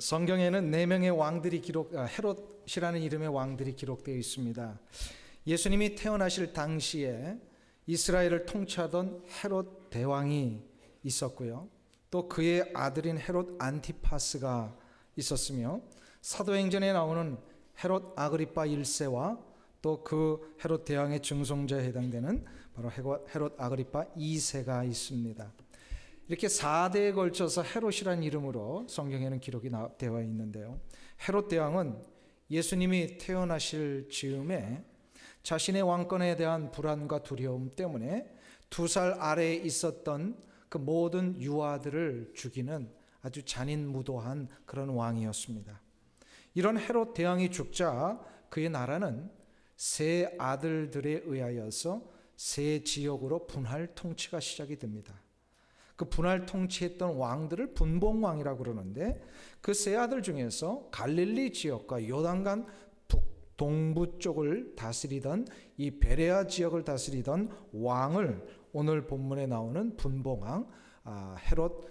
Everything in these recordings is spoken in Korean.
성경에는 네 명의 왕들이 헤롯이라는 이름의 왕들이 기록되어 있습니다. 예수님이 태어나실 당시에 이스라엘을 통치하던 헤롯 대왕이 있었고요. 또 그의 아들인 헤롯 안티파스가 있었으며, 사도행전에 나오는 헤롯 아그리파 1세와 또 그 헤롯 대왕의 증손자에 해당되는 바로 헤롯 아그리파 2세가 있습니다. 이렇게 4대에 걸쳐서 헤롯이라는 이름으로 성경에는 기록이 되어 있는데요. 헤롯 대왕은 예수님이 태어나실 즈음에 자신의 왕권에 대한 불안과 두려움 때문에 2살 아래에 있었던 그 모든 유아들을 죽이는 아주 잔인무도한 그런 왕이었습니다. 이런 헤롯 대왕이 죽자 그의 나라는 세 아들들에 의하여서 세 지역으로 분할 통치가 시작이 됩니다. 그 분할 통치했던 왕들을 분봉왕이라고 그러는데, 그 세 아들 중에서 갈릴리 지역과 요단강 동부 쪽을 다스리던 이 베레아 지역을 다스리던 왕을 오늘 본문에 나오는 분봉왕 헤롯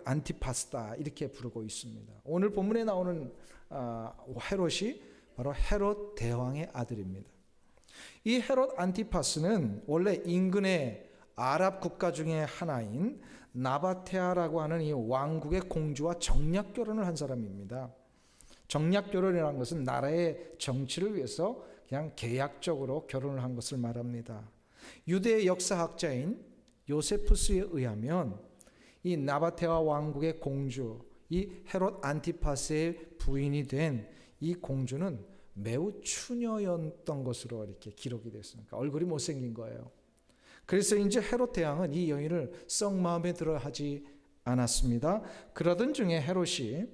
안티파스다 이렇게 부르고 있습니다. 오늘 본문에 나오는 헤롯이 바로 헤롯 대왕의 아들입니다. 이 헤롯 안티파스는 원래 인근의 아랍 국가 중에 하나인 나바테아라고 하는 이 왕국의 공주와 정략 결혼을 한 사람입니다. 정략 결혼이라는 것은 나라의 정치를 위해서 그냥 계약적으로 결혼을 한 것을 말합니다. 유대 역사학자인 요세푸스에 의하면 이 나바테아 왕국의 공주, 이 헤롯 안티파스의 부인이 된 이 공주는 매우 추녀였던 것으로 이렇게 기록이 됐습니다. 얼굴이 못생긴 거예요. 그래서 이제 헤롯 대왕은 이 여인을 썩 마음에 들어 하지 않았습니다. 그러던 중에 헤롯이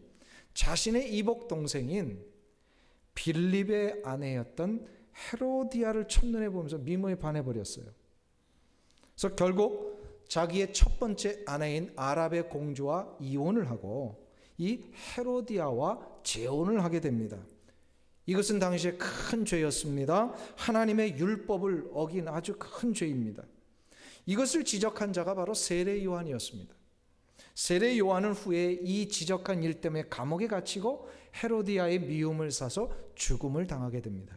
자신의 이복 동생인 빌립의 아내였던 헤로디아를 첫눈에 보면서 미모에 반해버렸어요. 그래서 결국 자기의 첫 번째 아내인 아랍의 공주와 이혼을 하고 이 헤로디아와 재혼을 하게 됩니다. 이것은 당시에 큰 죄였습니다. 하나님의 율법을 어긴 아주 큰 죄입니다. 이것을 지적한 자가 바로 세례 요한이었습니다. 세례 요한은 후에 이 지적한 일 때문에 감옥에 갇히고 헤로디아의 미움을 사서 죽음을 당하게 됩니다.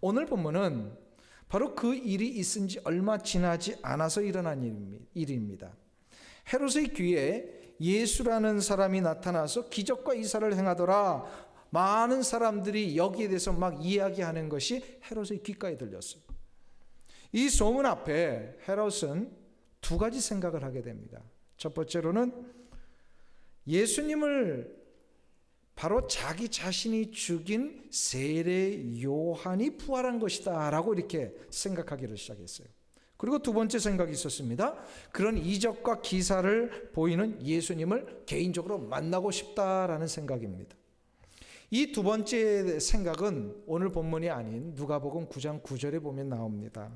오늘 본문은 바로 그 일이 있은 지 얼마 지나지 않아서 일어난 일입니다. 헤롯의 귀에 예수라는 사람이 나타나서 기적과 이사를 행하더라. 많은 사람들이 여기에 대해서 막 이야기하는 것이 헤롯의 귓가에 들렸어요. 이 소문 앞에 헤롯은 두 가지 생각을 하게 됩니다. 첫 번째로는 예수님을 바로 자기 자신이 죽인 세례 요한이 부활한 것이다 라고 이렇게 생각하기를 시작했어요. 그리고 두 번째 생각이 있었습니다. 그런 이적과 기사를 보이는 예수님을 개인적으로 만나고 싶다라는 생각입니다. 이 두 번째 생각은 오늘 본문이 아닌 누가복음 9장 9절에 보면 나옵니다.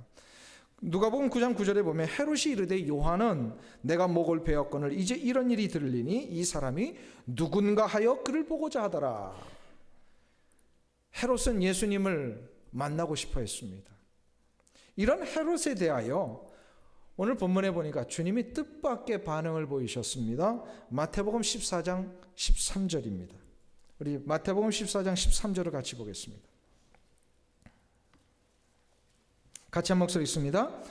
누가복음 9장 9절에 보면 헤롯이 이르되 요한은 내가 목을 베었거늘 이제 이런 일이 들리니 이 사람이 누군가 하여 그를 보고자 하더라. 헤롯은 예수님을 만나고 싶어 했습니다. 이런 헤롯에 대하여 오늘 본문에 보니까 주님이 뜻밖의 반응을 보이셨습니다. 마태복음 14장 13절입니다. 우리 마태복음 14장 13절을 같이 보겠습니다. 같이 한 목소리 있습니다.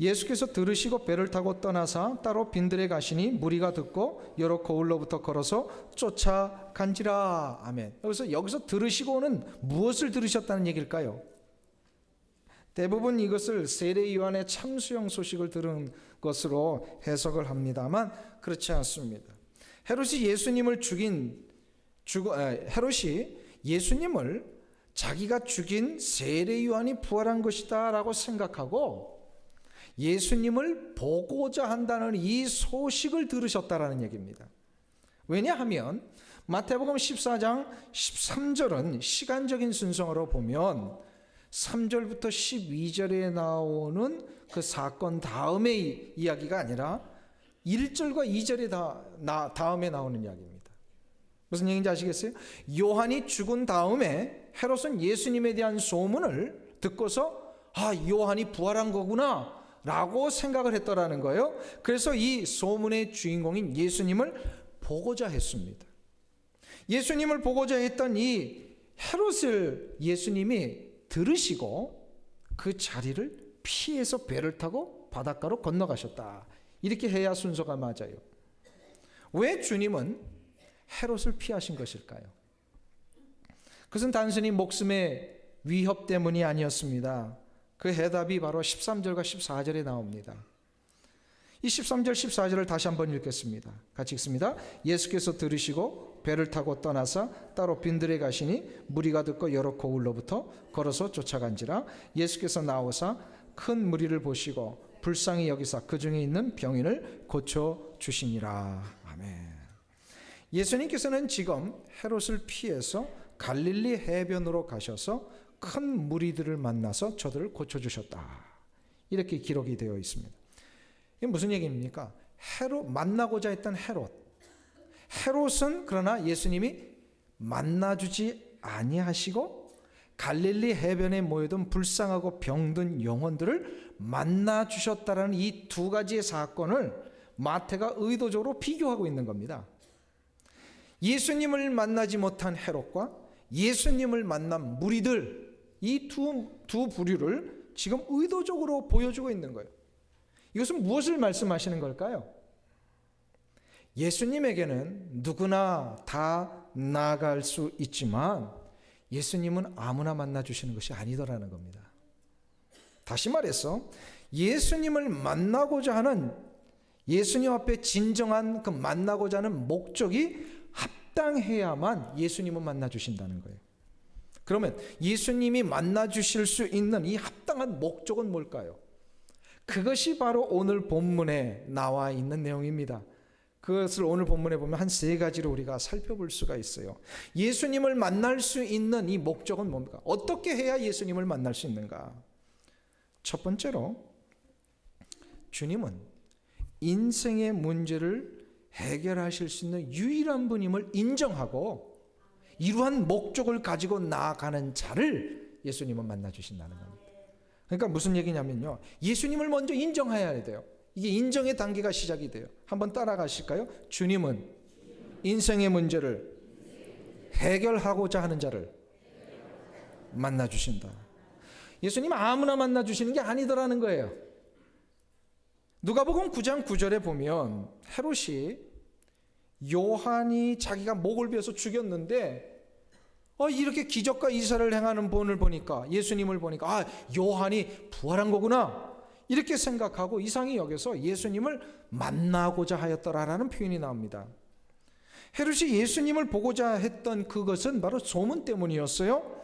예수께서 들으시고 배를 타고 떠나사 따로 빈들에 가시니 무리가 듣고 여러 거울로부터 걸어서 쫓아간지라. 아멘. 여기서 들으시고는 무엇을 들으셨다는 얘기일까요? 대부분 이것을 세례 요한의 참수형 소식을 들은 것으로 해석을 합니다만 그렇지 않습니다. 헤롯이 예수님을 자기가 죽인 세례 요한이 부활한 것이다 라고 생각하고 예수님을 보고자 한다는 이 소식을 들으셨다라는 얘기입니다. 왜냐하면 마태복음 14장 13절은 시간적인 순서로 보면 3절부터 12절에 나오는 그 사건 다음의 이야기가 아니라 1절과 2절에 다음에 나오는 이야기입니다. 무슨 얘기인지 아시겠어요? 요한이 죽은 다음에 헤롯은 예수님에 대한 소문을 듣고서 요한이 부활한 거구나 라고 생각을 했더라는 거예요. 그래서 이 소문의 주인공인 예수님을 보고자 했습니다. 예수님을 보고자 했던 이 헤롯을 예수님이 들으시고 그 자리를 피해서 배를 타고 바닷가로 건너가셨다. 이렇게 해야 순서가 맞아요. 왜 주님은 헤롯을 피하신 것일까요? 그것은 단순히 목숨의 위협 때문이 아니었습니다. 그 해답이 바로 13절과 14절에 나옵니다. 이 13절 14절을 다시 한번 읽겠습니다. 같이 읽습니다. 예수께서 들으시고 배를 타고 떠나사 따로 빈들에 가시니 무리가 듣고 여러 고을로부터 걸어서 쫓아간지라. 예수께서 나오사 큰 무리를 보시고 불쌍히 여기사 그 중에 있는 병인을 고쳐 주시니라. 아멘. 예수님께서는 지금 헤롯을 피해서 갈릴리 해변으로 가셔서 큰 무리들을 만나서 저들을 고쳐 주셨다. 이렇게 기록이 되어 있습니다. 이게 무슨 얘기입니까? 헤롯, 만나고자 했던 헤롯은 그러나 예수님이 만나주지 아니하시고 갈릴리 해변에 모여든 불쌍하고 병든 영혼들을 만나주셨다라는 이 두 가지의 사건을 마태가 의도적으로 비교하고 있는 겁니다. 예수님을 만나지 못한 헤롯과 예수님을 만난 무리들, 이 두 부류를 지금 의도적으로 보여주고 있는 거예요. 이것은 무엇을 말씀하시는 걸까요? 예수님에게는 누구나 다 나아갈 수 있지만 예수님은 아무나 만나주시는 것이 아니더라는 겁니다. 다시 말해서 예수님을 만나고자 하는, 예수님 앞에 진정한 그 만나고자 하는 목적이 합당해야만 예수님은 만나주신다는 거예요. 그러면 예수님이 만나주실 수 있는 이 합당한 목적은 뭘까요? 그것이 바로 오늘 본문에 나와 있는 내용입니다. 그것을 오늘 본문에 보면 한 세 가지로 우리가 살펴볼 수가 있어요. 예수님을 만날 수 있는 이 목적은 뭡니까? 어떻게 해야 예수님을 만날 수 있는가? 첫 번째로 주님은 인생의 문제를 해결하실 수 있는 유일한 분임을 인정하고 이러한 목적을 가지고 나아가는 자를 예수님은 만나주신다는 겁니다. 그러니까 무슨 얘기냐면요, 예수님을 먼저 인정해야 돼요. 이게 인정의 단계가 시작이 돼요. 한번 따라가실까요? 주님은 인생의 문제를 해결하고자 하는 자를 만나주신다. 예수님 아무나 만나주시는 게 아니더라는 거예요. 누가복음 9장 9절에 보면 헤롯이 요한이 자기가 목을 베어서 죽였는데 이렇게 기적과 이사를 행하는 분을 보니까, 예수님을 보니까 요한이 부활한 거구나 이렇게 생각하고 이상히 여겨서 예수님을 만나고자 하였더라라는 표현이 나옵니다. 헤롯이 예수님을 보고자 했던 그것은 바로 소문 때문이었어요.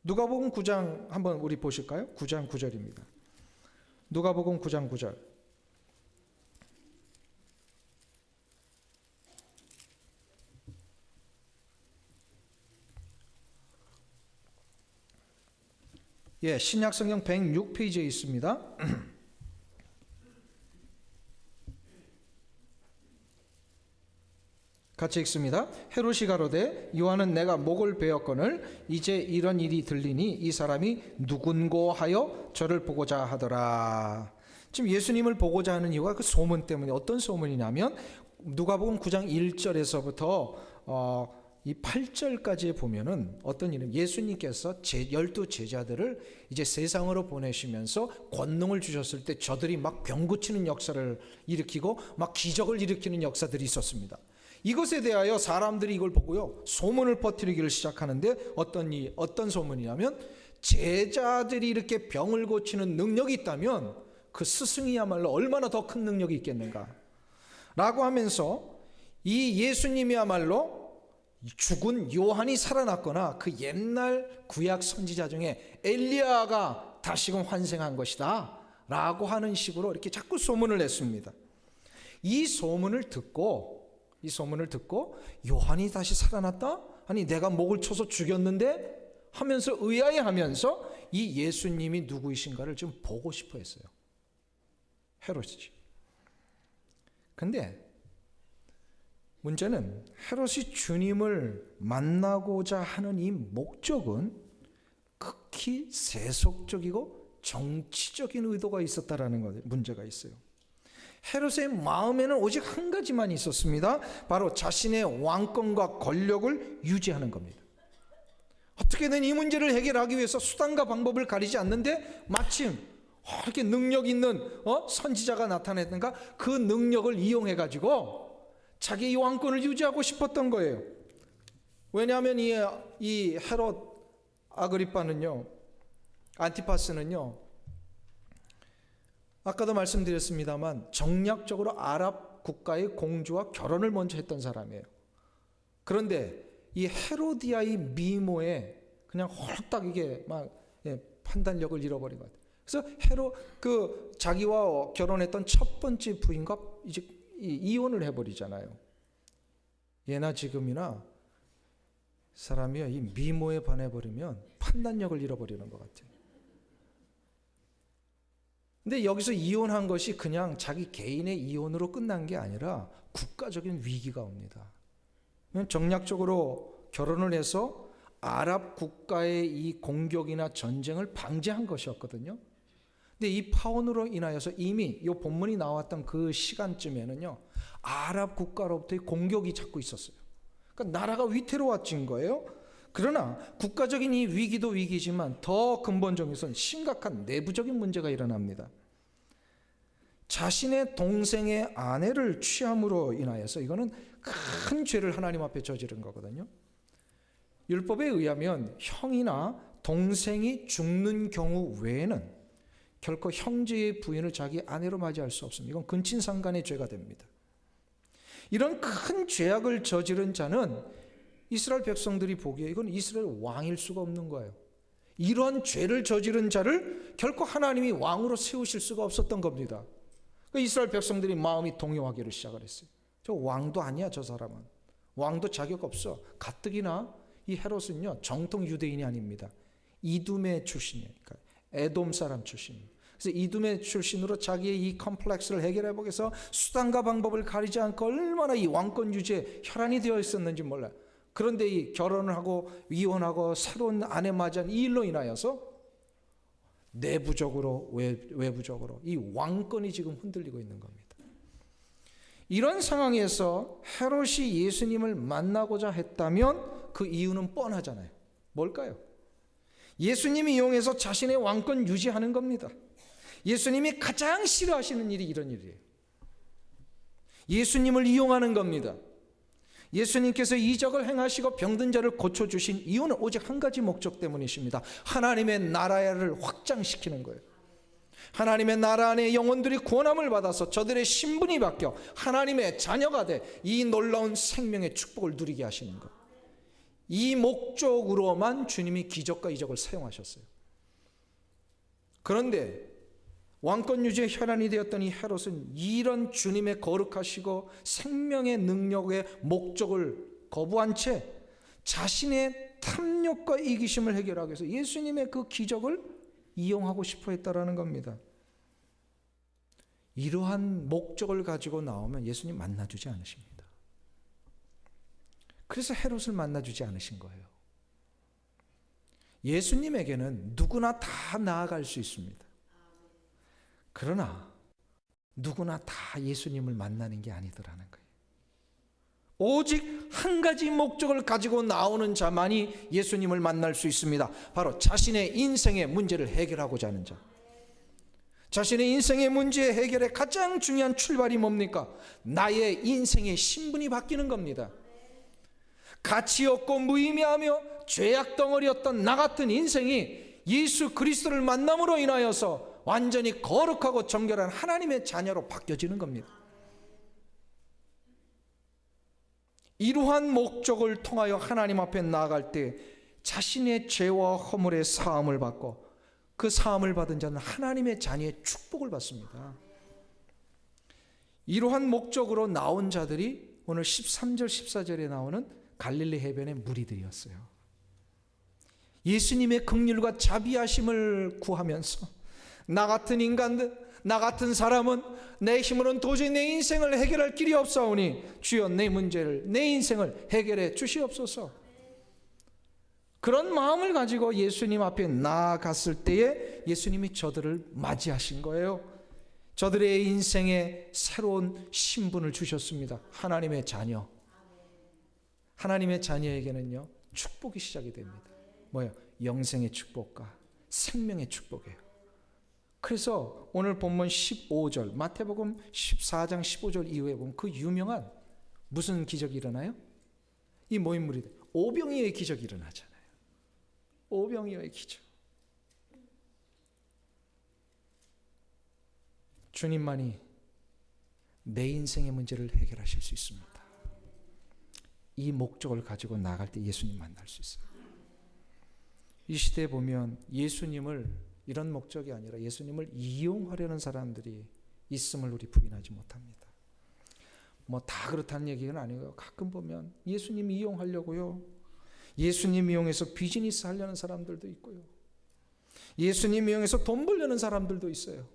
누가복음 9장 한번 우리 보실까요? 9장 9절입니다. 누가복음 9장 9절. 신약성경 106페이지에 있습니다. 같이 읽습니다. 헤롯이 가로되 요한은 내가 목을 베었거늘 이제 이런 일이 들리니 이 사람이 누군고 하여 저를 보고자 하더라. 지금 예수님을 보고자 하는 이유가 그 소문 때문에, 어떤 소문이냐면 누가복음 9장 1절에서부터 이 8절까지에 보면은 어떤 일은 예수님께서 12 제자들을 이제 세상으로 보내시면서 권능을 주셨을 때 저들이 막 병 고치는 역사를 일으키고 막 기적을 일으키는 역사들이 있었습니다. 이것에 대하여 사람들이 이걸 보고요 소문을 퍼뜨리기를 시작하는데 어떤 소문이냐면 제자들이 이렇게 병을 고치는 능력이 있다면 그 스승이야말로 얼마나 더 큰 능력이 있겠는가 라고 하면서 이 예수님이야말로 죽은 요한이 살아났거나 그 옛날 구약 선지자 중에 엘리야가 다시금 환생한 것이다 라고 하는 식으로 이렇게 자꾸 소문을 냈습니다. 이 소문을 듣고 요한이 다시 살아났다? 아니 내가 목을 쳐서 죽였는데? 하면서 의아해하면서 이 예수님이 누구이신가를 좀 보고 싶어 했어요. 헤롯이. 근데 문제는 헤롯이 주님을 만나고자 하는 이 목적은 극히 세속적이고 정치적인 의도가 있었다라는 문제가 있어요. 헤롯의 마음에는 오직 한 가지만 있었습니다. 바로 자신의 왕권과 권력을 유지하는 겁니다. 어떻게든 이 문제를 해결하기 위해서 수단과 방법을 가리지 않는데 마침 이렇게 능력 있는 선지자가 나타났던가 그 능력을 이용해 가지고 자기 왕권을 유지하고 싶었던 거예요. 왜냐하면 이 헤롯 아그리빠는요, 안티파스는요, 아까도 말씀드렸습니다만 정략적으로 아랍 국가의 공주와 결혼을 먼저 했던 사람이에요. 그런데 이 헤로디아의 미모에 그냥 홀딱 이게 막 판단력을 잃어버린 것 같아요. 그래서 자기와 결혼했던 첫 번째 부인과 이제 이혼을 해버리잖아요. 예나 지금이나 사람이 이 미모에 반해버리면 판단력을 잃어버리는 것 같아요. 근데 여기서 이혼한 것이 그냥 자기 개인의 이혼으로 끝난 게 아니라 국가적인 위기가 옵니다. 정략적으로 결혼을 해서 아랍 국가의 이 공격이나 전쟁을 방지한 것이었거든요. 근데 이 파혼으로 인하여서 이미 이 본문이 나왔던 그 시간쯤에는요, 아랍 국가로부터의 공격이 자꾸 있었어요. 그러니까 나라가 위태로워진 거예요. 그러나 국가적인 이 위기도 위기지만 더 근본적인 심각한 내부적인 문제가 일어납니다. 자신의 동생의 아내를 취함으로 인하여서 이거는 큰 죄를 하나님 앞에 저지른 거거든요. 율법에 의하면 형이나 동생이 죽는 경우 외에는 결코 형제의 부인을 자기 아내로 맞이할 수 없습니다. 이건 근친상간의 죄가 됩니다. 이런 큰 죄악을 저지른 자는 이스라엘 백성들이 보기에 이건 이스라엘 왕일 수가 없는 거예요. 이런 죄를 저지른 자를 결코 하나님이 왕으로 세우실 수가 없었던 겁니다. 이스라엘 백성들이 마음이 동요하기를 시작을 했어요. 저 왕도 아니야, 저 사람은. 왕도 자격 없어. 가뜩이나 이 헤롯은요, 정통 유대인이 아닙니다. 이두메 출신이에요. 그러니까 에돔 사람 출신이에요. 그래서 이두메 출신으로 자기의 이 컴플렉스를 해결해 보기 위해서 수단과 방법을 가리지 않고 얼마나 이 왕권 유지에 혈안이 되어 있었는지 몰라요. 그런데 이 결혼을 하고 이혼하고 새로운 아내 맞이한 이 일로 인하여서 내부적으로 외부적으로 이 왕권이 지금 흔들리고 있는 겁니다. 이런 상황에서 헤롯이 예수님을 만나고자 했다면 그 이유는 뻔하잖아요. 뭘까요? 예수님이 이용해서 자신의 왕권 유지하는 겁니다. 예수님이 가장 싫어하시는 일이 이런 일이에요. 예수님을 이용하는 겁니다. 예수님께서 이적을 행하시고 병든 자를 고쳐주신 이유는 오직 한 가지 목적 때문이십니다. 하나님의 나라를 확장시키는 거예요. 하나님의 나라 안에 영혼들이 구원함을 받아서 저들의 신분이 바뀌어 하나님의 자녀가 돼 이 놀라운 생명의 축복을 누리게 하시는 것. 이 목적으로만 주님이 기적과 이적을 사용하셨어요. 그런데 왕권 유지의 혈안이 되었던 이 헤롯은 이런 주님의 거룩하시고 생명의 능력의 목적을 거부한 채 자신의 탐욕과 이기심을 해결하기 위해서 예수님의 그 기적을 이용하고 싶어 했다라는 겁니다. 이러한 목적을 가지고 나오면 예수님 만나주지 않으십니다. 그래서 헤롯을 만나주지 않으신 거예요. 예수님에게는 누구나 다 나아갈 수 있습니다. 그러나 누구나 다 예수님을 만나는 게 아니더라는 거예요. 오직 한 가지 목적을 가지고 나오는 자만이 예수님을 만날 수 있습니다. 바로 자신의 인생의 문제를 해결하고자 하는 자. 자신의 인생의 문제 해결의 가장 중요한 출발이 뭡니까? 나의 인생의 신분이 바뀌는 겁니다. 가치 없고 무의미하며 죄악 덩어리였던 나 같은 인생이 예수 그리스도를 만남으로 인하여서 완전히 거룩하고 정결한 하나님의 자녀로 바뀌어지는 겁니다. 이러한 목적을 통하여 하나님 앞에 나아갈 때 자신의 죄와 허물의 사함을 받고 그 사함을 받은 자는 하나님의 자녀의 축복을 받습니다. 이러한 목적으로 나온 자들이 오늘 13절 14절에 나오는 갈릴리 해변의 무리들이었어요. 예수님의 긍휼과 자비하심을 구하면서 나 같은 인간들, 나 같은 사람은 내 힘으로는 도저히 내 인생을 해결할 길이 없사오니 주여 내 문제를, 내 인생을 해결해 주시옵소서. 그런 마음을 가지고 예수님 앞에 나아갔을 때에 예수님이 저들을 맞이하신 거예요. 저들의 인생에 새로운 신분을 주셨습니다. 하나님의 자녀. 하나님의 자녀에게는요, 축복이 시작이 됩니다. 뭐예요? 영생의 축복과 생명의 축복이에요. 그래서 오늘 본문 15절, 마태복음 14장 15절 이후에 보면 그 유명한 무슨 기적이 일어나요? 이 모임물이 오병이어의 기적이 일어나잖아요. 오병이어의 기적. 주님만이 내 인생의 문제를 해결하실 수 있습니다. 이 목적을 가지고 나갈 때 예수님 만날 수 있어요. 이 시대에 보면 예수님을 이런 목적이 아니라 예수님을 이용하려는 사람들이 있음을 우리 부인하지 못합니다. 뭐 다 그렇다는 얘기는 아니고요. 가끔 보면 예수님 이용하려고요. 예수님 이용해서 비즈니스 하려는 사람들도 있고요. 예수님 이용해서 돈 벌려는 사람들도 있어요.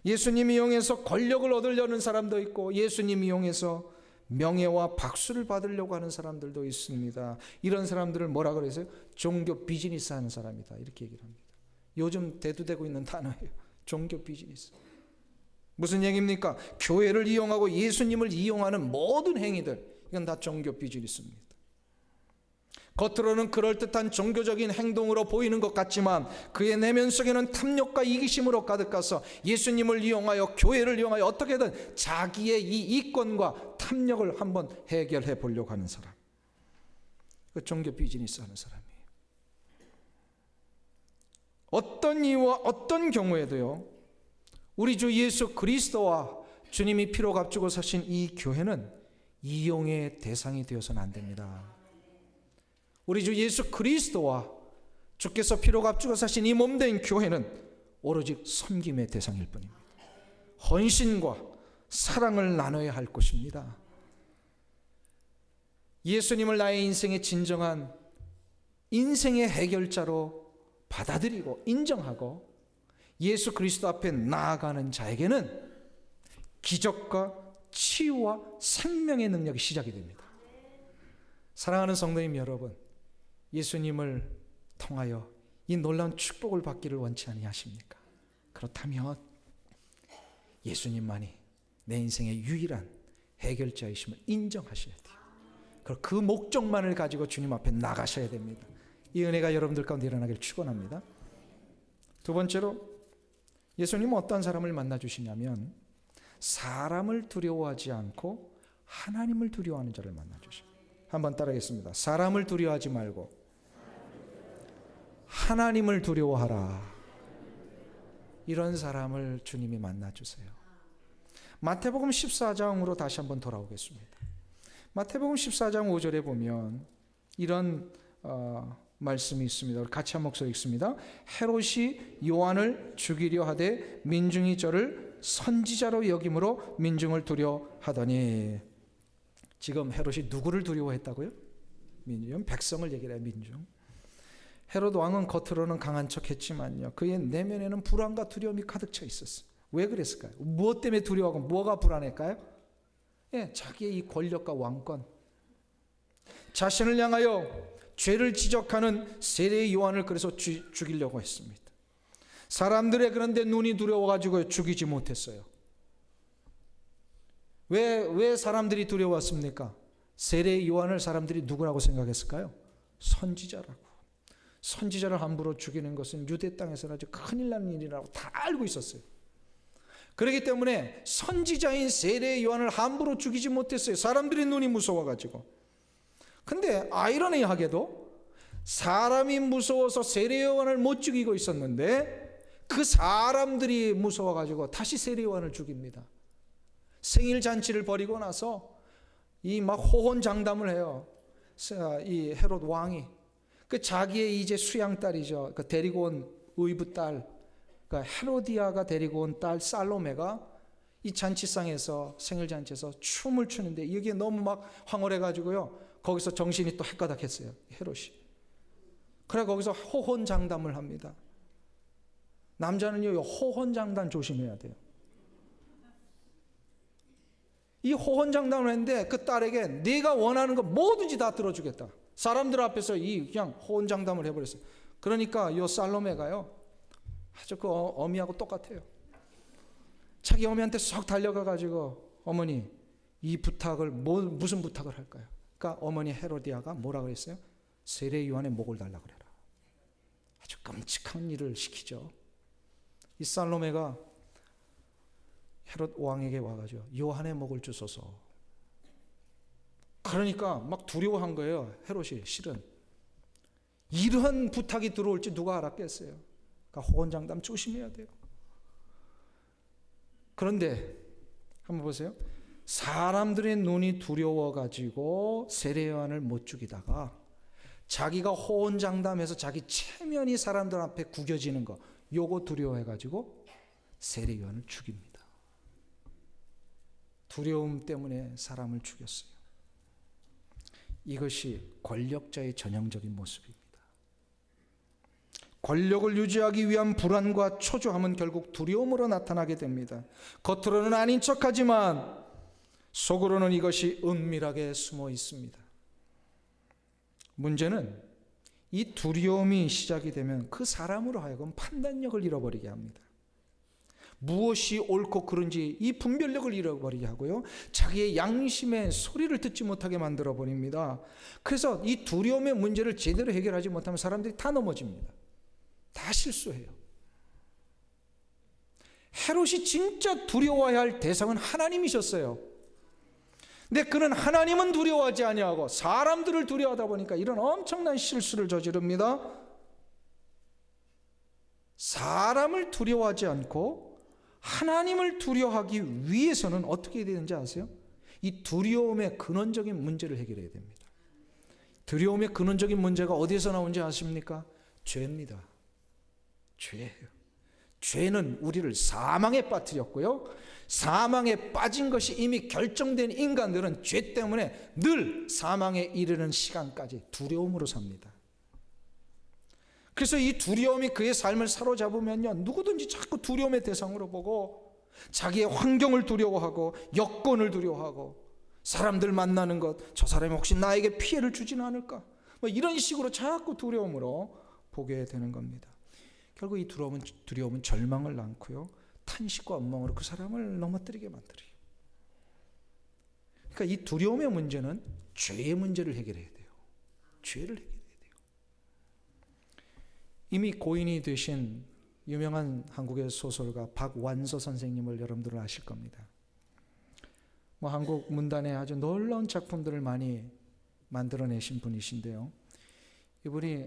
예수님 이용해서 권력을 얻으려는 사람도 있고 예수님 이용해서 명예와 박수를 받으려고 하는 사람들도 있습니다. 이런 사람들을 뭐라 그래서요? 종교 비즈니스 하는 사람이다, 이렇게 얘기를 합니다. 요즘 대두되고 있는 단어예요. 종교 비즈니스. 무슨 얘기입니까? 교회를 이용하고 예수님을 이용하는 모든 행위들, 이건 다 종교 비즈니스입니다. 겉으로는 그럴듯한 종교적인 행동으로 보이는 것 같지만 그의 내면 속에는 탐욕과 이기심으로 가득해서 예수님을 이용하여 교회를 이용하여 어떻게든 자기의 이 이권과 탐욕을 한번 해결해 보려고 하는 사람, 그 종교 비즈니스 하는 사람이에요. 어떤 이유와 어떤 경우에도요, 우리 주 예수 그리스도와 주님이 피로 값주고 사신 이 교회는 이용의 대상이 되어서는 안 됩니다. 우리 주 예수 그리스도와 주께서 피로 값주고 사신 이 몸된 교회는 오로지 섬김의 대상일 뿐입니다. 헌신과 사랑을 나눠야 할 것입니다. 예수님을 나의 인생의 진정한 인생의 해결자로 받아들이고 인정하고 예수 그리스도 앞에 나아가는 자에게는 기적과 치유와 생명의 능력이 시작이 됩니다. 사랑하는 성도님 여러분, 예수님을 통하여 이 놀라운 축복을 받기를 원치 아니하십니까? 그렇다면 예수님만이 내 인생의 유일한 해결자이심을 인정하셔야 돼요. 그리고 그 목적만을 가지고 주님 앞에 나가셔야 됩니다. 이 은혜가 여러분들 가운데 일어나기를 축원합니다. 두 번째로 예수님은 어떤 사람을 만나주시냐면 사람을 두려워하지 않고 하나님을 두려워하는 자를 만나주십니다. 한번 따라하겠습니다. 사람을 두려워하지 말고 하나님을 두려워하라. 이런 사람을 주님이 만나주세요. 마태복음 14장으로 다시 한번 돌아오겠습니다. 마태복음 14장 5절에 보면 이런 말씀이 있습니다. 같이 한 목소리 읽습니다. 헤롯이 요한을 죽이려 하되 민중이 저를 선지자로 여김으로 민중을 두려워하더니. 지금 헤롯이 누구를 두려워했다고요? 민중, 백성을 얘기를 해요. 민중. 헤롯 왕은 겉으로는 강한 척했지만요, 그의 내면에는 불안과 두려움이 가득 차 있었어요. 왜 그랬을까요? 무엇 때문에 두려워하고 뭐가 불안할까요? 예, 자기의 이 권력과 왕권, 자신을 향하여 죄를 지적하는 세례 요한을 그래서 죽이려고 했습니다. 사람들의 그런데 눈이 두려워가지고 죽이지 못했어요. 왜 사람들이 두려웠습니까? 세례 요한을 사람들이 누구라고 생각했을까요? 선지자라고. 선지자를 함부로 죽이는 것은 유대 땅에서는 아주 큰일 나는 일이라고 다 알고 있었어요. 그렇기 때문에 선지자인 세례 요한을 함부로 죽이지 못했어요. 사람들의 눈이 무서워가지고. 근데 아이러니하게도 사람이 무서워서 세례 요한을 못 죽이고 있었는데 그 사람들이 무서워가지고 다시 세례 요한을 죽입니다. 생일 잔치를 벌이고 나서 이 막 호혼장담을 해요. 이 헤롯 왕이 그 자기의 이제 수양딸이죠. 그 데리고 온 의붓 딸, 그 헤로디아가 데리고 온 딸 살로메가 이 잔치상에서 생일 잔치에서 춤을 추는데 이게 너무 막 황홀해가지고요. 거기서 정신이 또 헷가닥했어요. 헤롯이. 그래 거기서 호혼장담을 합니다. 남자는요 호혼장담 조심해야 돼요. 이 호혼장담을 했는데 그 딸에게 네가 원하는 거 뭐든지 다 들어주겠다. 사람들 앞에서 이 그냥 호혼장담을 해버렸어요. 그러니까 이 살로메가요 아주 그 어미하고 똑같아요. 자기 어머니한테 쏙 달려가 가지고 어머니 이 부탁을 무슨 부탁을 할까요? 그러니까 어머니 헤로디아가 뭐라 그랬어요? 세례 요한의 목을 달라 그래라. 아주 끔찍한 일을 시키죠. 이 살로메가 헤롯 왕에게 와가지고 요한의 목을 주소서. 그러니까 막 두려워한 거예요. 헤롯이 실은 이런 부탁이 들어올지 누가 알았겠어요. 그러니까 호언장담 조심해야 돼요. 그런데 한번 보세요. 사람들의 눈이 두려워가지고 세례 요한을 못 죽이다가 자기가 호언장담해서 자기 체면이 사람들 앞에 구겨지는 거 요거 두려워해가지고 세례 요한을 죽입니다. 두려움 때문에 사람을 죽였어요. 이것이 권력자의 전형적인 모습입니다. 권력을 유지하기 위한 불안과 초조함은 결국 두려움으로 나타나게 됩니다. 겉으로는 아닌 척하지만 속으로는 이것이 은밀하게 숨어 있습니다. 문제는 이 두려움이 시작이 되면 그 사람으로 하여금 판단력을 잃어버리게 합니다. 무엇이 옳고 그른지 이 분별력을 잃어버리게 하고요. 자기의 양심의 소리를 듣지 못하게 만들어 버립니다. 그래서 이 두려움의 문제를 제대로 해결하지 못하면 사람들이 다 넘어집니다. 다 실수해요. 헤롯이 진짜 두려워해야 할 대상은 하나님이셨어요. 근데 그는 하나님은 두려워하지 아니하고 사람들을 두려워하다 보니까 이런 엄청난 실수를 저지릅니다. 사람을 두려워하지 않고 하나님을 두려워하기 위해서는 어떻게 해야 되는지 아세요? 이 두려움의 근원적인 문제를 해결해야 됩니다. 두려움의 근원적인 문제가 어디에서 나오는지 아십니까? 죄입니다. 죄예요. 죄는 우리를 사망에 빠뜨렸고요. 사망에 빠진 것이 이미 결정된 인간들은 죄 때문에 늘 사망에 이르는 시간까지 두려움으로 삽니다. 그래서 이 두려움이 그의 삶을 사로잡으면요, 누구든지 자꾸 두려움의 대상으로 보고 자기의 환경을 두려워하고 여건을 두려워하고 사람들 만나는 것, 저 사람이 혹시 나에게 피해를 주지는 않을까, 뭐 이런 식으로 자꾸 두려움으로 보게 되는 겁니다. 결국 이 두려움은 절망을 낳고요, 탄식과 엉망으로 그 사람을 넘어뜨리게 만들어요. 그러니까 이 두려움의 문제는 죄의 문제를 해결해야 돼요. 죄를 해결해야 돼요. 이미 고인이 되신 유명한 한국의 소설가 박완서 선생님을 여러분들은 아실 겁니다. 뭐 한국 문단에 아주 놀라운 작품들을 많이 만들어내신 분이신데요. 이분이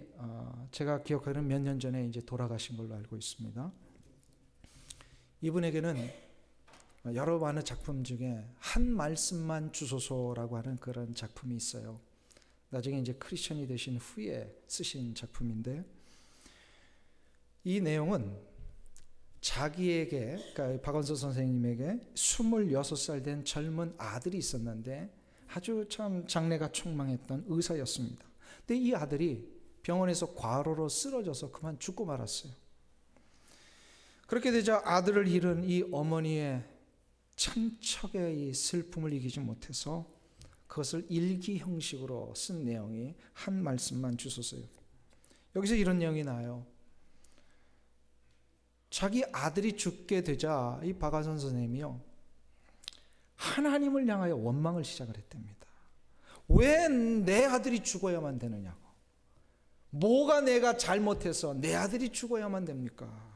제가 기억하기로는 몇 년 전에 이제 돌아가신 걸로 알고 있습니다. 이분에게는 여러 많은 작품 중에 한 말씀만 주소서라고 하는 그런 작품이 있어요. 나중에 이제 크리스천이 되신 후에 쓰신 작품인데, 이 내용은 자기에게, 그러니까 박원서 선생님에게 26살 된 젊은 아들이 있었는데 아주 참 장래가 촉망했던 의사였습니다. 근데 이 아들이 병원에서 과로로 쓰러져서 그만 죽고 말았어요. 그렇게 되자 아들을 잃은 이 어머니의 참척의 이 슬픔을 이기지 못해서 그것을 일기 형식으로 쓴 내용이 한 말씀만 주소서요. 여기서 이런 내용이 나와요. 자기 아들이 죽게 되자 이 박완선 선생님이요, 하나님을 향하여 원망을 시작을 했답니다. 왜 내 아들이 죽어야만 되느냐고. 뭐가 내가 잘못해서 내 아들이 죽어야만 됩니까?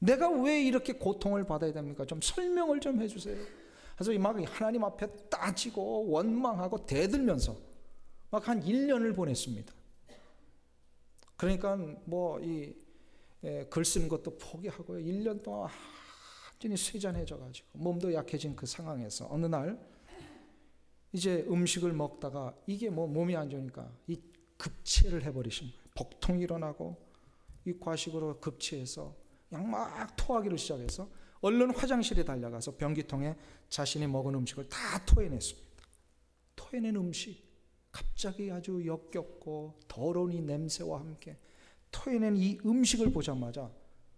내가 왜 이렇게 고통을 받아야 됩니까? 좀 설명을 좀 해주세요. 그래서 막 하나님 앞에 따지고 원망하고 대들면서 막 한 1년을 보냈습니다. 그러니까 뭐 이 글 쓰는 것도 포기하고요. 1년 동안 완전히 쇠잔해져가지고 몸도 약해진 그 상황에서 어느 날 이제 음식을 먹다가 이게 뭐 몸이 안 좋으니까 이 급체를 해버리신 거예요. 복통이 일어나고 이 과식으로 급체해서 그냥 막 토하기를 시작해서 얼른 화장실에 달려가서 변기통에 자신이 먹은 음식을 다 토해냈습니다. 토해낸 음식, 갑자기 아주 역겹고 더러운 이 냄새와 함께 토해낸 이 음식을 보자마자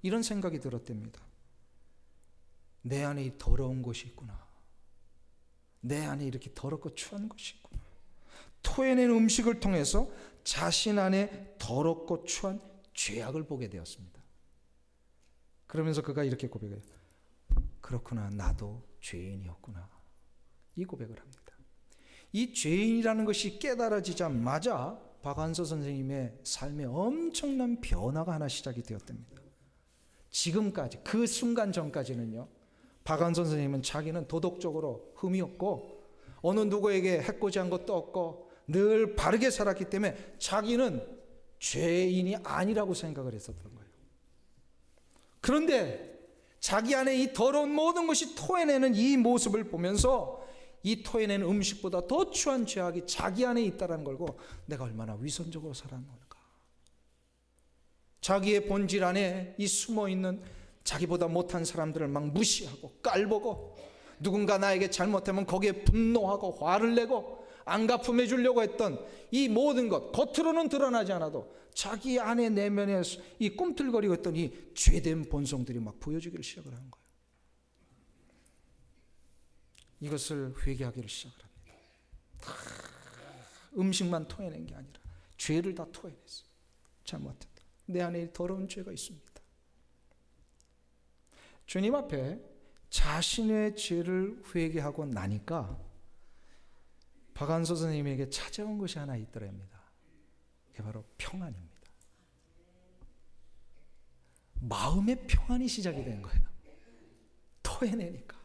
이런 생각이 들었답니다. 내 안에 이 더러운 것이 있구나. 내 안에 이렇게 더럽고 추한 것이 있구나. 토해낸 음식을 통해서 자신 안에 더럽고 추한 죄악을 보게 되었습니다. 그러면서 그가 이렇게 고백해요. 그렇구나, 나도 죄인이었구나, 이 고백을 합니다. 이 죄인이라는 것이 깨달아지자마자 박완서 선생님의 삶에 엄청난 변화가 하나 시작이 되었답니다. 지금까지, 그 순간 전까지는요, 박완서 선생님은 자기는 도덕적으로 흠이 없고 어느 누구에게 해코지한 것도 없고 늘 바르게 살았기 때문에 자기는 죄인이 아니라고 생각을 했었던 거예요. 그런데 자기 안에 이 더러운 모든 것이 토해내는 이 모습을 보면서 이 토해내는 음식보다 더 추한 죄악이 자기 안에 있다는 걸 알고 내가 얼마나 위선적으로 살았는가. 자기의 본질 안에 이 숨어있는 자기보다 못한 사람들을 막 무시하고 깔보고, 누군가 나에게 잘못하면 거기에 분노하고 화를 내고 안갚음해 주려고 했던 이 모든 것, 겉으로는 드러나지 않아도 자기 안에 내면에 이 꿈틀거리고 있던 이 죄된 본성들이 막 보여주기를 시작을 한 거예요. 이것을 회개하기를 시작을 합니다. 다 음식만 토해낸 게 아니라 죄를 다 토해냈어요. 잘못했다. 내 안에 더러운 죄가 있습니다. 주님 앞에 자신의 죄를 회개하고 나니까 박완서 선생님에게 찾아온 것이 하나 있더랍니다. 그게 바로 평안입니다. 마음의 평안이 시작이 된 거예요. 토해내니까.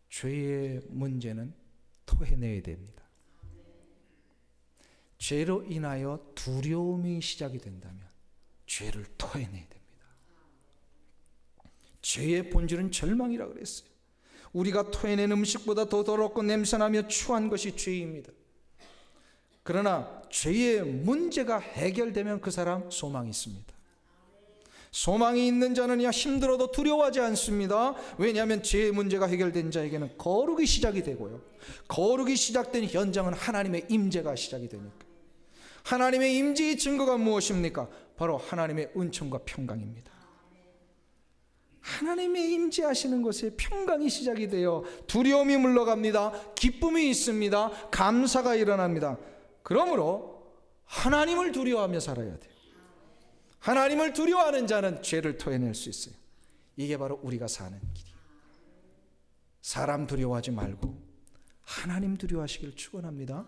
죄의 문제는 토해내야 됩니다. 죄로 인하여 두려움이 시작이 된다면 죄를 토해내야 됩니다. 죄의 본질은 절망이라 그랬어요. 우리가 토해낸 음식보다 더 더럽고 냄새나며 추한 것이 죄입니다. 그러나 죄의 문제가 해결되면 그 사람 소망이 있습니다. 소망이 있는 자는야 힘들어도 두려워하지 않습니다. 왜냐하면 죄의 문제가 해결된 자에게는 거룩이 시작이 되고요, 거룩이 시작된 현장은 하나님의 임재가 시작이 되니까. 하나님의 임재의 증거가 무엇입니까? 바로 하나님의 은총과 평강입니다. 하나님의 임재하시는 곳에 평강이 시작이 되어 두려움이 물러갑니다. 기쁨이 있습니다. 감사가 일어납니다. 그러므로 하나님을 두려워하며 살아야 돼요. 하나님을 두려워하는 자는 죄를 토해낼 수 있어요. 이게 바로 우리가 사는 길이에요. 사람 두려워하지 말고 하나님 두려워하시길 축원합니다.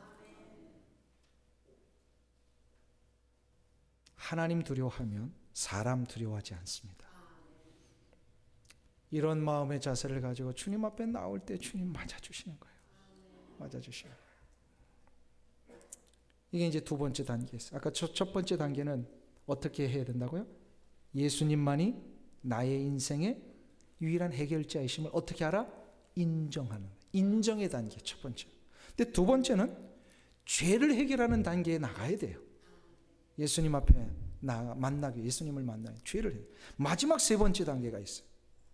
하나님 두려워하면 사람 두려워하지 않습니다. 이런 마음의 자세를 가지고 주님 앞에 나올 때 주님 맞아주시는 거예요. 맞아주시는 거예요. 이게 이제 두 번째 단계였어요. 아까 첫 번째 단계는 어떻게 해야 된다고요? 예수님만이 나의 인생의 유일한 해결자이심을 어떻게 알아? 인정하는, 인정의 단계 첫 번째. 근데 두 번째는 죄를 해결하는 단계에 나가야 돼요. 예수님 앞에 만나기, 예수님을 만나요. 죄를 해요. 마지막 세 번째 단계가 있어요.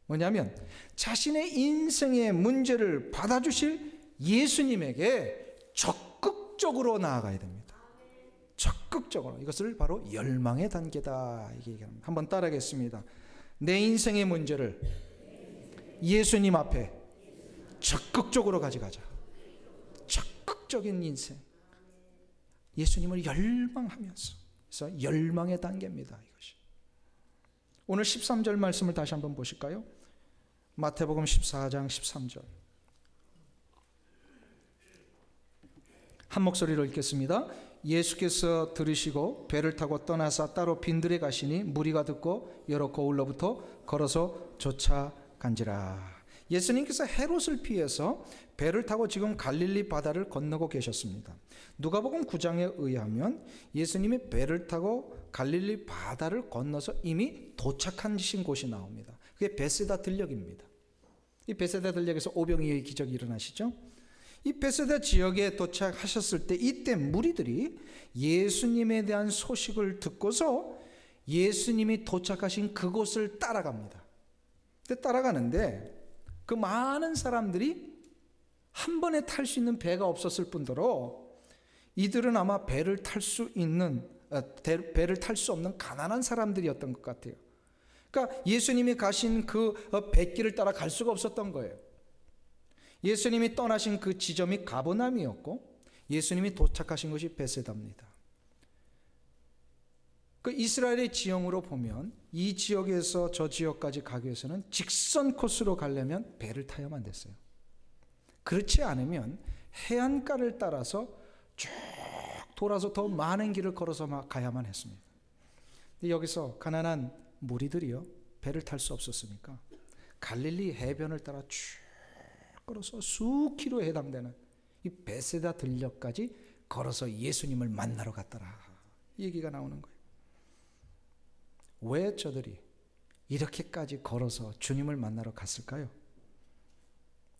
뭐냐면 자신의 인생의 문제를 받아주실 예수님에게 적극적으로 나아가야 됩니다. 적극적으로. 이것을 바로 열망의 단계다, 이게 얘기합니다. 한번 따라하겠습니다. 내 인생의 문제를 예수님 앞에 적극적으로 가져가자. 적극적인 인생. 예수님을 열망하면서. 그래서 열망의 단계입니다, 이것이. 오늘 13절 말씀을 다시 한번 보실까요? 마태복음 14장 13절. 한 목소리로 읽겠습니다. 예수께서 들으시고 배를 타고 떠나사 따로 빈들에 가시니 무리가 듣고 여러 거울로부터 걸어서 쫓아간지라. 예수님께서 헤롯을 피해서 배를 타고 지금 갈릴리 바다를 건너고 계셨습니다. 누가복음 9장에 의하면 예수님이 배를 타고 갈릴리 바다를 건너서 이미 도착하신 곳이 나옵니다. 그게 베세다 들녘입니다. 이 베세다 들녘에서 오병이어의 기적이 일어나시죠. 이 베세다 지역에 도착하셨을 때 이때 무리들이 예수님에 대한 소식을 듣고서 예수님이 도착하신 그곳을 따라갑니다. 근데 따라가는데 그 많은 사람들이 한 번에 탈 수 있는 배가 없었을 뿐더러 이들은 아마 배를 탈 수 없는 가난한 사람들이었던 것 같아요. 그러니까 예수님이 가신 그 뱃길을 따라 갈 수가 없었던 거예요. 예수님이 떠나신 그 지점이 가버나움이었고 예수님이 도착하신 것이 베세다입니다. 그 이스라엘의 지형으로 보면 이 지역에서 저 지역까지 가기 위해서는 직선 코스로 가려면 배를 타야만 됐어요. 그렇지 않으면 해안가를 따라서 쭉 돌아서 더 많은 길을 걸어서 가야만 했습니다. 근데 여기서 가난한 무리들이요, 배를 탈 수 없었으니까 갈릴리 해변을 따라 쭉 걸어서 수 킬로에 해당되는 이 베세다 들녘까지 걸어서 예수님을 만나러 갔더라, 이 얘기가 나오는 거예요. 왜 저들이 이렇게까지 걸어서 주님을 만나러 갔을까요?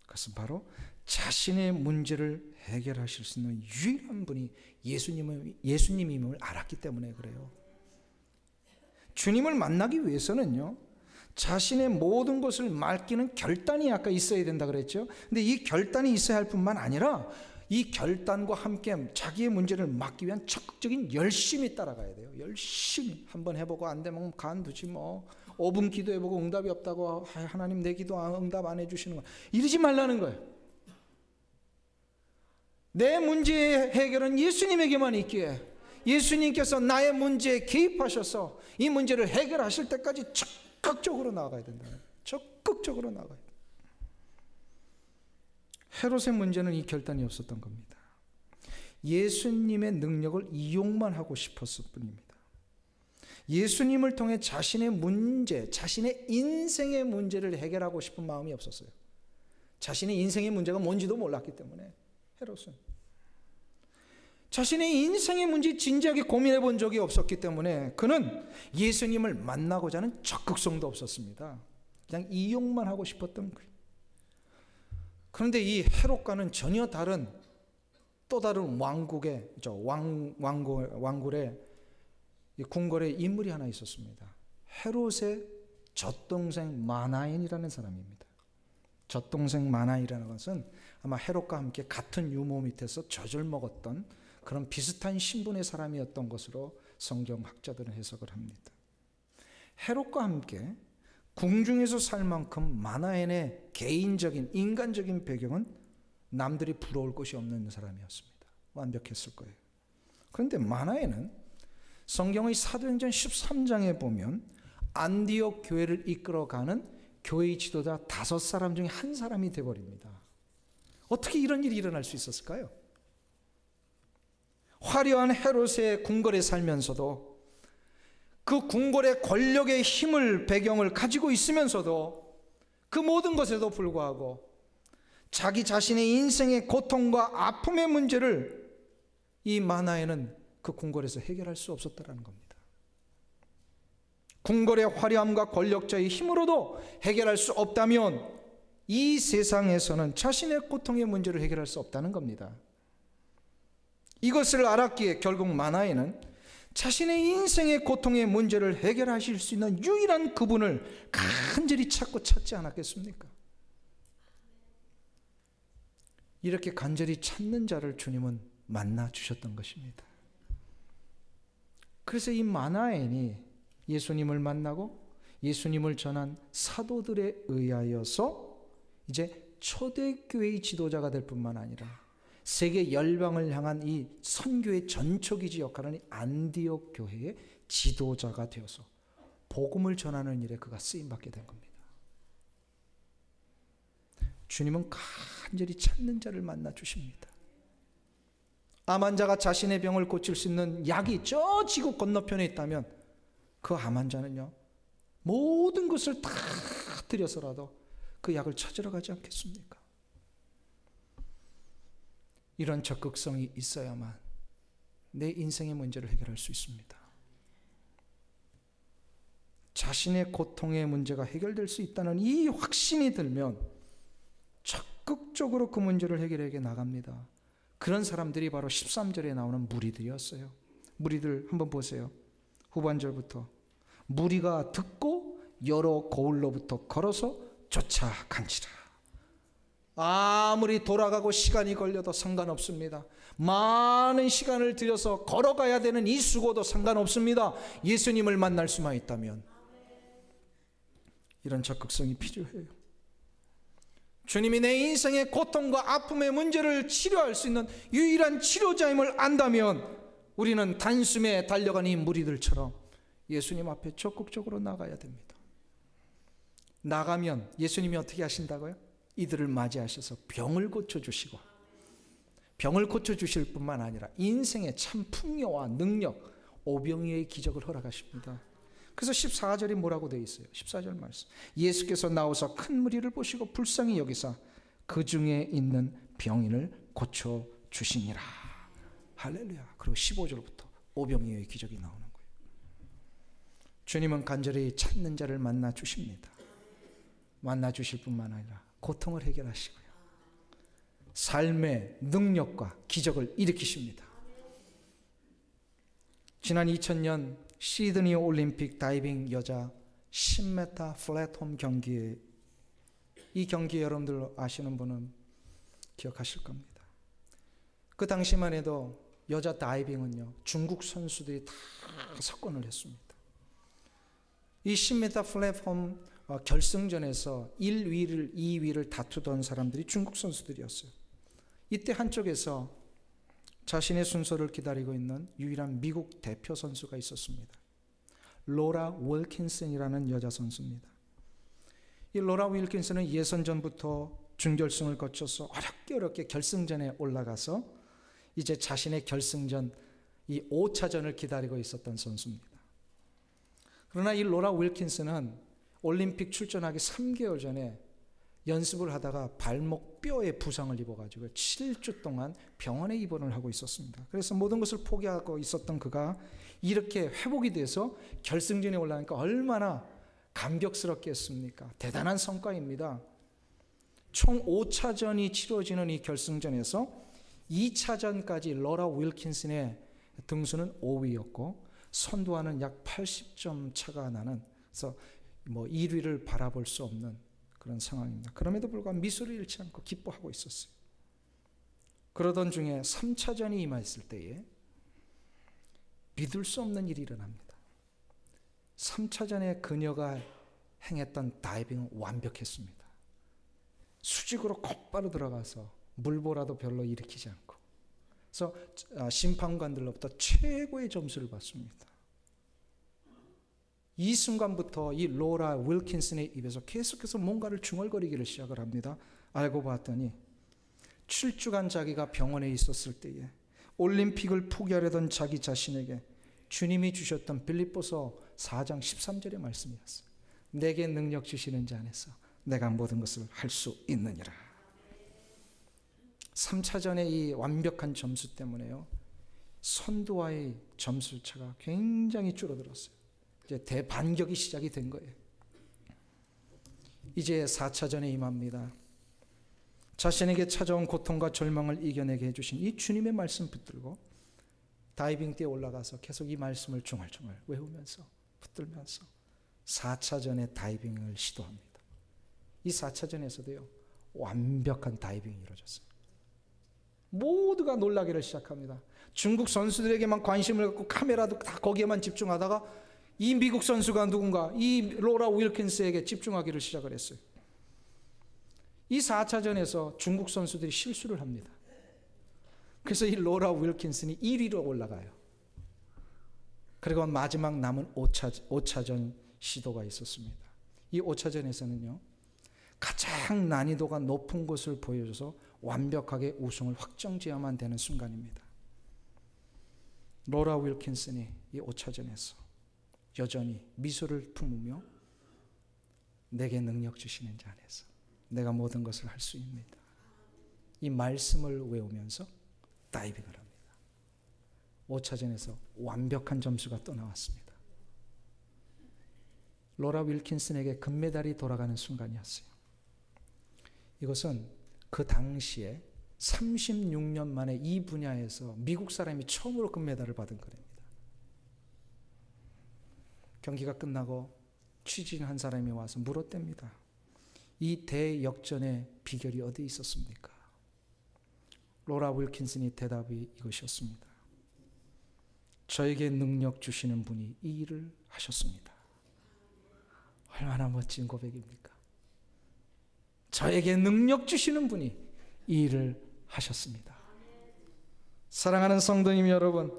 그것은 바로 자신의 문제를 해결하실 수 있는 유일한 분이 예수님임을 알았기 때문에 그래요. 주님을 만나기 위해서는요, 자신의 모든 것을 맡기는 결단이 아까 있어야 된다 그랬죠. 근데 이 결단이 있어야 할 뿐만 아니라 이 결단과 함께 자기의 문제를 막기 위한 적극적인 열심이 따라가야 돼요. 열심히 한번 해보고 안 되면 간두지 뭐, 5분 기도해보고 응답이 없다고 하나님 내 기도 응답 안 해주시는 거 이러지 말라는 거예요. 내 문제의 해결은 예수님에게만 있기에 예수님께서 나의 문제에 개입하셔서 이 문제를 해결하실 때까지 적극적으로 나아가야 된다. 적극적으로 나아가야 된다. 헤롯의 문제는 이 결단이 없었던 겁니다. 예수님의 능력을 이용만 하고 싶었을 뿐입니다. 예수님을 통해 자신의 문제, 자신의 인생의 문제를 해결하고 싶은 마음이 없었어요. 자신의 인생의 문제가 뭔지도 몰랐기 때문에 헤롯은 자신의 인생의 문제 진지하게 고민해 본 적이 없었기 때문에 그는 예수님을 만나고자 하는 적극성도 없었습니다. 그냥 이용만 하고 싶었던 거예요. 그런데 이 헤롯과는 전혀 다른 또 다른 왕굴의 궁궐의 인물이 하나 있었습니다. 헤롯의 젖동생 마나엔이라는 사람입니다. 젖동생 마나엔이라는 것은 아마 헤롯과 함께 같은 유모 밑에서 젖을 먹었던 그런 비슷한 신분의 사람이었던 것으로 성경학자들은 해석을 합니다. 헤롯과 함께 궁중에서 살 만큼 마나엔의 개인적인 인간적인 배경은 남들이 부러울 것이 없는 사람이었습니다. 완벽했을 거예요. 그런데 마나엔은 성경의 사도행전 13장에 보면 안디옥 교회를 이끌어가는 교회의 지도자 5사람 중에 한 사람이 되어버립니다. 어떻게 이런 일이 일어날 수 있었을까요? 화려한 헤롯의 궁궐에 살면서도 그 궁궐의 권력의 힘을 배경을 가지고 있으면서도 그 모든 것에도 불구하고 자기 자신의 인생의 고통과 아픔의 문제를 이 마나에는 그 궁궐에서 해결할 수 없었다는 겁니다. 궁궐의 화려함과 권력자의 힘으로도 해결할 수 없다면 이 세상에서는 자신의 고통의 문제를 해결할 수 없다는 겁니다. 이것을 알았기에 결국 마나에는 자신의 인생의 고통의 문제를 해결하실 수 있는 유일한 그분을 간절히 찾지 않았겠습니까? 이렇게 간절히 찾는 자를 주님은 만나 주셨던 것입니다. 그래서 이 마나엔이 예수님을 만나고 예수님을 전한 사도들에 의하여서 이제 초대교회의 지도자가 될 뿐만 아니라 세계 열방을 향한 이 선교의 전초기지 역할을 하는 안디옥 교회의 지도자가 되어서 복음을 전하는 일에 그가 쓰임받게 된 겁니다. 주님은 간절히 찾는 자를 만나 주십니다. 암 환자가 자신의 병을 고칠 수 있는 약이 저 지구 건너편에 있다면 그 암 환자는요, 모든 것을 다 들여서라도 그 약을 찾으러 가지 않겠습니까? 이런 적극성이 있어야만 내 인생의 문제를 해결할 수 있습니다. 자신의 고통의 문제가 해결될 수 있다는 이 확신이 들면 적극적으로 그 문제를 해결해 나갑니다. 그런 사람들이 바로 13절에 나오는 무리들이었어요. 무리들 한번 보세요. 후반절부터 무리가 듣고 여러 고을로부터 걸어서 쫓아간지라. 아무리 돌아가고 시간이 걸려도 상관없습니다. 많은 시간을 들여서 걸어가야 되는 이 수고도 상관없습니다. 예수님을 만날 수만 있다면. 이런 적극성이 필요해요. 주님이 내 인생의 고통과 아픔의 문제를 치료할 수 있는 유일한 치료자임을 안다면 우리는 단숨에 달려간 이 무리들처럼 예수님 앞에 적극적으로 나가야 됩니다. 나가면 예수님이 어떻게 하신다고요? 이들을 맞이하셔서 병을 고쳐주시고, 병을 고쳐주실 뿐만 아니라 인생의 참 풍요와 능력, 오병이어의 기적을 허락하십니다. 그래서 14절이 뭐라고 되어 있어요? 14절 말씀. 예수께서 나오사 큰 무리를 보시고 불쌍히 여기사 그 중에 있는 병인을 고쳐주시니라. 할렐루야. 그리고 15절부터 오병이어의 기적이 나오는 거예요. 주님은 간절히 찾는 자를 만나 주십니다. 만나 주실 뿐만 아니라 고통을 해결하시고요, 삶의 능력과 기적을 일으키십니다. 지난 2000년 시드니 올림픽 다이빙 여자 10m 플랫폼 경기에, 이 경기 여러분들 아시는 분은 기억하실 겁니다. 그 당시만 해도 여자 다이빙은요, 중국 선수들이 다 석권을 했습니다. 이 10m 플랫폼 결승전에서 1위를 2위를 다투던 사람들이 중국 선수들이었어요. 이때 한쪽에서 자신의 순서를 기다리고 있는 유일한 미국 대표 선수가 있었습니다. 로라 윌킨슨이라는 여자 선수입니다. 이 로라 윌킨슨은 예선전부터 준결승을 거쳐서 어렵게 결승전에 올라가서 이제 자신의 결승전 이 5차전을 기다리고 있었던 선수입니다. 그러나 이 로라 윌킨슨은 올림픽 출전하기 3개월 전에 연습을 하다가 발목 뼈에 부상을 입어가지고 7주 동안 병원에 입원을 하고 있었습니다. 그래서 모든 것을 포기하고 있었던 그가 이렇게 회복이 돼서 결승전에 올라가니까 얼마나 감격스럽겠습니까? 대단한 성과입니다. 총 5차전이 치러지는 이 결승전에서 2차전까지 로라 윌킨슨의 등수는 5위였고 선두와는 약 80점 차가 나는, 그래서 1위를 바라볼 수 없는 그런 상황입니다. 그럼에도 불구하고 미소를 잃지 않고 기뻐하고 있었어요. 그러던 중에 3차전이 임했을 때에 믿을 수 없는 일이 일어납니다. 3차전에 그녀가 행했던 다이빙은 완벽했습니다. 수직으로 곧바로 들어가서 물보라도 별로 일으키지 않고, 그래서 심판관들로부터 최고의 점수를 받습니다. 이 순간부터 이 로라 윌킨슨의 입에서 계속해서 뭔가를 중얼거리기를 시작을 합니다. 알고 봤더니 7주간 자기가 병원에 있었을 때에 올림픽을 포기하려던 자기 자신에게 주님이 주셨던 빌립보서 4장 13절의 말씀이었어요. 내게 능력 주시는 자 안에서 내가 모든 것을 할 수 있느니라. 3차전의 이 완벽한 점수 때문에요, 선두와의 점수 차가 굉장히 줄어들었어요. 이제 대반격이 시작이 된 거예요. 이제 4차전에 임합니다. 자신에게 찾아온 고통과 절망을 이겨내게 해주신 이 주님의 말씀 붙들고 다이빙대에 올라가서 계속 이 말씀을 중얼중얼 외우면서 붙들면서 4차전의 다이빙을 시도합니다. 이 4차전에서도요, 완벽한 다이빙이 이루어졌어요. 모두가 놀라기를 시작합니다. 중국 선수들에게만 관심을 갖고 카메라도 다 거기에만 집중하다가 이 미국 선수가 누군가, 이 로라 윌킨스에게 집중하기를 시작을 했어요. 이 4차전에서 중국 선수들이 실수를 합니다. 그래서 이 로라 윌킨슨이 1위로 올라가요. 그리고 마지막 남은 5차전 시도가 있었습니다. 이 5차전에서는요, 가장 난이도가 높은 것을 보여줘서 완벽하게 우승을 확정지어야만 되는 순간입니다. 로라 윌킨슨이 이 5차전에서 여전히 미소를 품으며 내게 능력 주시는 자 안에서 내가 모든 것을 할 수 있습니다, 이 말씀을 외우면서 다이빙을 합니다. 5차전에서 완벽한 점수가 또 나왔습니다. 로라 윌킨슨에게 금메달이 돌아가는 순간이었어요. 이것은 그 당시에 36년 만에 이 분야에서 미국 사람이 처음으로 금메달을 받은 거랍니다. 경기가 끝나고 취재한 사람이 와서 물었답니다. 이 대역전의 비결이 어디 있었습니까? 로라 윌킨슨이 대답이 이것이었습니다. 저에게 능력 주시는 분이 이 일을 하셨습니다. 얼마나 멋진 고백입니까? 저에게 능력 주시는 분이 이 일을 하셨습니다. 사랑하는 성도님 여러분,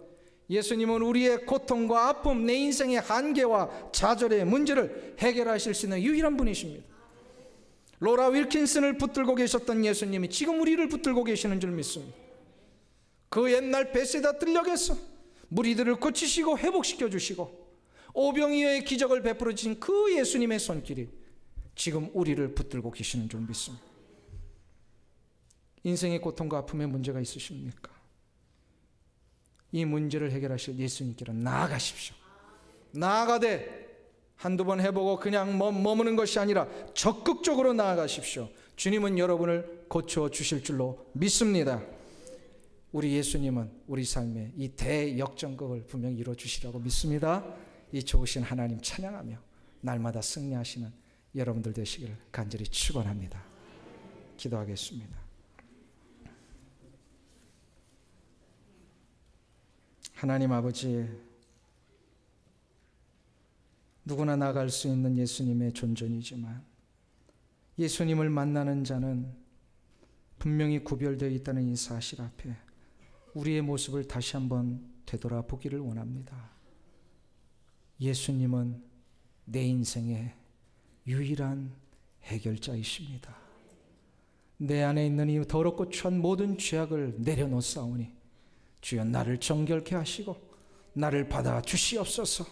예수님은 우리의 고통과 아픔, 내 인생의 한계와 좌절의 문제를 해결하실 수 있는 유일한 분이십니다. 로라 윌킨슨을 붙들고 계셨던 예수님이 지금 우리를 붙들고 계시는 줄 믿습니다. 그 옛날 베세다 들녘에서 무리들을 고치시고 회복시켜 주시고 오병이어의 기적을 베풀어 주신 그 예수님의 손길이 지금 우리를 붙들고 계시는 줄 믿습니다. 인생의 고통과 아픔의 문제가 있으십니까? 이 문제를 해결하실 예수님께로 나아가십시오. 나아가되 한두 번 해보고 그냥 머무는 것이 아니라 적극적으로 나아가십시오. 주님은 여러분을 고쳐주실 줄로 믿습니다. 우리 예수님은 우리 삶에 이 대역전극을 분명히 이루어주시라고 믿습니다. 이 좋으신 하나님 찬양하며 날마다 승리하시는 여러분들 되시기를 간절히 축원합니다. 기도하겠습니다. 하나님 아버지, 누구나 나갈 수 있는 예수님의 존전이지만 예수님을 만나는 자는 분명히 구별되어 있다는 이 사실 앞에 우리의 모습을 다시 한번 되돌아보기를 원합니다. 예수님은 내 인생의 유일한 해결자이십니다. 내 안에 있는 이 더럽고 추한 모든 죄악을 내려놓사오니 주여 나를 정결케 하시고 나를 받아주시옵소서.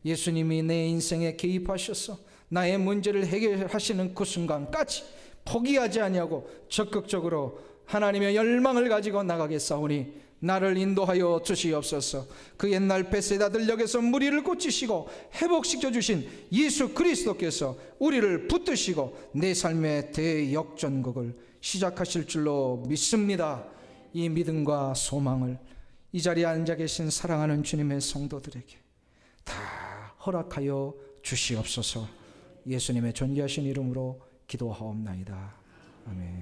예수님이 내 인생에 개입하셔서 나의 문제를 해결하시는 그 순간까지 포기하지 아니하고 적극적으로 하나님의 열망을 가지고 나가겠사오니 나를 인도하여 주시옵소서. 그 옛날 베세다 들녘에서 무리를 고치시고 회복시켜 주신 예수 그리스도께서 우리를 붙드시고 내 삶의 대역전극을 시작하실 줄로 믿습니다. 이 믿음과 소망을 이 자리에 앉아 계신 사랑하는 주님의 성도들에게 다 허락하여 주시옵소서. 예수님의 존귀하신 이름으로 기도하옵나이다. 아멘.